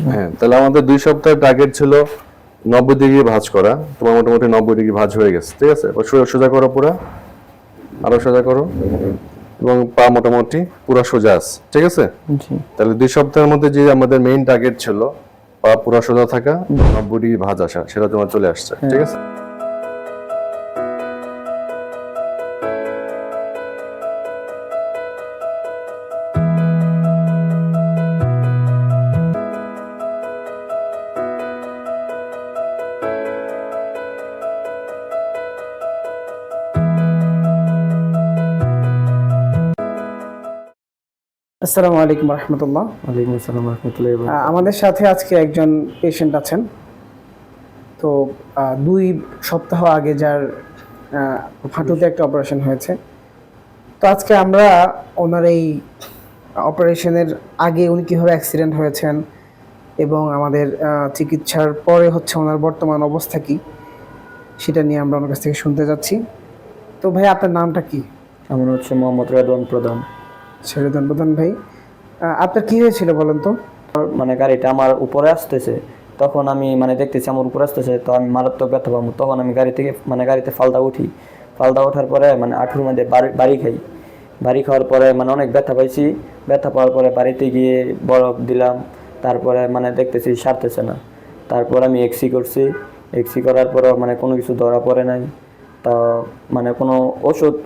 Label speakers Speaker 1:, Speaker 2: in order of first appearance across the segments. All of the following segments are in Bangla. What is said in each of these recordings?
Speaker 1: হ্যাঁ, তাহলে আমাদের 2 সপ্তাহের টার্গেট ছিল 90 ডিগ্রি ভাঁজ করা। তোমার মোটামুটি 90 ডিগ্রি ভাঁজ হয়ে গেছে, ঠিক আছে? সোজা করো পুরা, আরো সোজা করো, এবং পা মোটামুটি পুরো সোজা আছে, ঠিক আছে? তাহলে 2 সপ্তাহের মধ্যে যে আমাদের মেইন টার্গেট ছিল পা পুরো সোজা থাকা, 90 ডিগ্রি ভাঁজ আসা, সেটা তোমার চলে আসছে, ঠিক আছে?
Speaker 2: আসসালামু আলাইকুম রহমতুল্লাহ।
Speaker 3: ওয়ালাইকুম আসসালাম রহমতুল্লাহ।
Speaker 2: আমাদের সাথে আজকে একজন পেশেন্ট আছেন। তো 2 সপ্তাহ আগে যার হাঁটুতে একটা অপারেশন হয়েছে। তো আজকে আমরা ওনার এই অপারেশনের আগে উনি কীভাবে অ্যাক্সিডেন্ট হয়েছেন এবং আমাদের চিকিৎসার পরে হচ্ছে ওনার বর্তমান অবস্থা কী, সেটা নিয়ে আমরা ওনার কাছ থেকে শুনতে যাচ্ছি। তো ভাই, আপনার নামটা কি?
Speaker 3: আমার হচ্ছে মোহাম্মদ রেদওয়ান প্রধান।
Speaker 2: রেদওয়ান প্রধান ভাই, আপনার কী হয়েছিল বলেন তো?
Speaker 3: মানে গাড়িটা আমার উপরে আসতেছে, তখন আমি মানে দেখতেছি আমার উপরে আসতেছে, তো আমি মারাত্মক ব্যথা পাবো। তখন আমি গাড়িতে ফালদা উঠি। ফালদা ওঠার পরে মানে আঁঠুর মধ্যে বাড়ি খাই। বাড়ি খাওয়ার পরে মানে অনেক ব্যথা পাইছি। ব্যথা পাওয়ার পরে বাড়িতে গিয়ে বরফ দিলাম। তারপরে মানে দেখতেছি সারতেছে না। তারপর আমি এক্সি করছি। এক্সি করার পরও মানে কোনো কিছু ধরা পড়ে নাই। তা মানে কোনো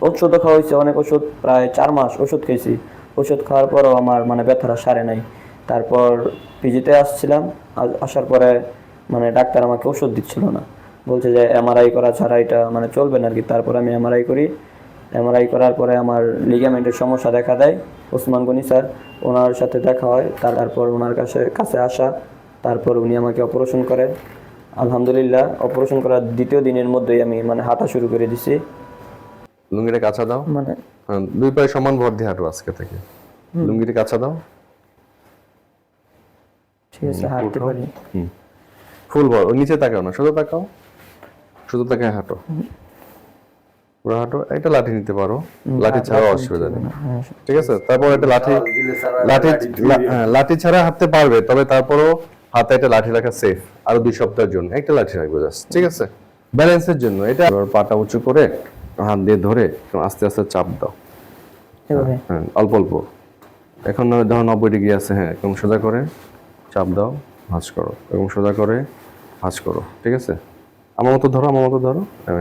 Speaker 3: ওষুধও খাওয়া হয়েছে, অনেক ওষুধ, প্রায় 4 মাস ওষুধ খেয়েছি। ওষুধ খাওয়ার পরও আমার মানে ব্যথাটা সারে নাই। তারপর পিজিতে আসছিলাম, আসার পরে মানে ডাক্তার আমাকে ওষুধ দিচ্ছিল না, বলছে যে এমআরআই করা ছাড়া এটা মানে চলবে না আর কি। তারপর আমি এমআরআই করি। এমআরআই করার পরে আমার লিগামেন্টের সমস্যা দেখা দেয়। ওসমান স্যার, ওনার সাথে দেখা হয়। তারপর ওনার কাছে আসা, তারপর উনি আমাকে অপারেশন করে। আলহামদুলিল্লাহ, অপারেশন করার 2য় দিনের মধ্যেই আমি মানে হাঁটা শুরু করে দিছি।
Speaker 1: লুঙ্গিটা কাছা দাও, মানে 2 পায়ে সমান ভর দিয়ে হাঁটো আজকে থেকে। লুঙ্গিটা কাছা দাও,
Speaker 3: ঠিক আছে, হাঁটতে পারি।
Speaker 1: ফুল ভর, নিচে তাকাও না, শুধু তাকাও, শুধু তাকায় হাঁটো, পুরো হাঁটো। একটা লাঠি নিতে পারো, লাঠি ছাড়াও অসুবিধা নেই, ঠিক আছে? তারপর একটা লাঠি ছাড়া হাঁটতে পারবে, তবে তারপরও হাতে একটা লাঠি রাখা সেফ। আরো 2 সপ্তাহের জন্য একটা লাঠি রাখবো জাস্ট, ঠিক আছে? ব্যালেন্সের জন্য। এটা পাটা উঁচু করে হাত দিয়ে ধরে আস্তে আস্তে চাপ দাও, হ্যাঁ, অল্প অল্প। এখন ধরো 90 ডিগ্রি আছে, হ্যাঁ, এরকম সোজা করে চাপ দাও, ভাঁজ করো, এবং সোজা করে ভাঁজ করো, ঠিক আছে? আমার মতো ধরো,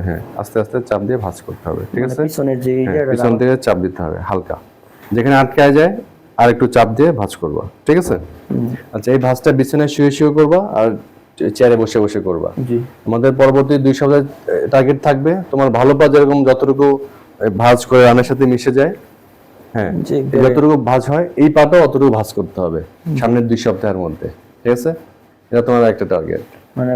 Speaker 1: হ্যাঁ, আস্তে আস্তে চাপ দিয়ে ভাঁজ করতে হবে, ঠিক আছে? পিছন থেকে চাপ দিতে হবে হালকা, যেখানে আটকায় যায় আর একটু চাপ দিয়ে ভাঁজ করবা, ঠিক আছে? আচ্ছা, এই ভাঁজটা বিছানায় শুয়ে করবা আর চেয়ারে বসে করবা। আমাদের পরবর্তী 2 সপ্তাহ টার্গেট থাকবে তোমার ভালো পা যেরকম যতটুকু ভাঁজ করে রানের সাথে মিশে যায়, হ্যাঁ, যতটুকু ভাঁজ হয় এই পাটাও অতটুকু ভাঁজ করতে হবে সামনের 2 সপ্তাহের মধ্যে, ঠিক আছে? এটা তোমার একটা টার্গেট।
Speaker 3: মানে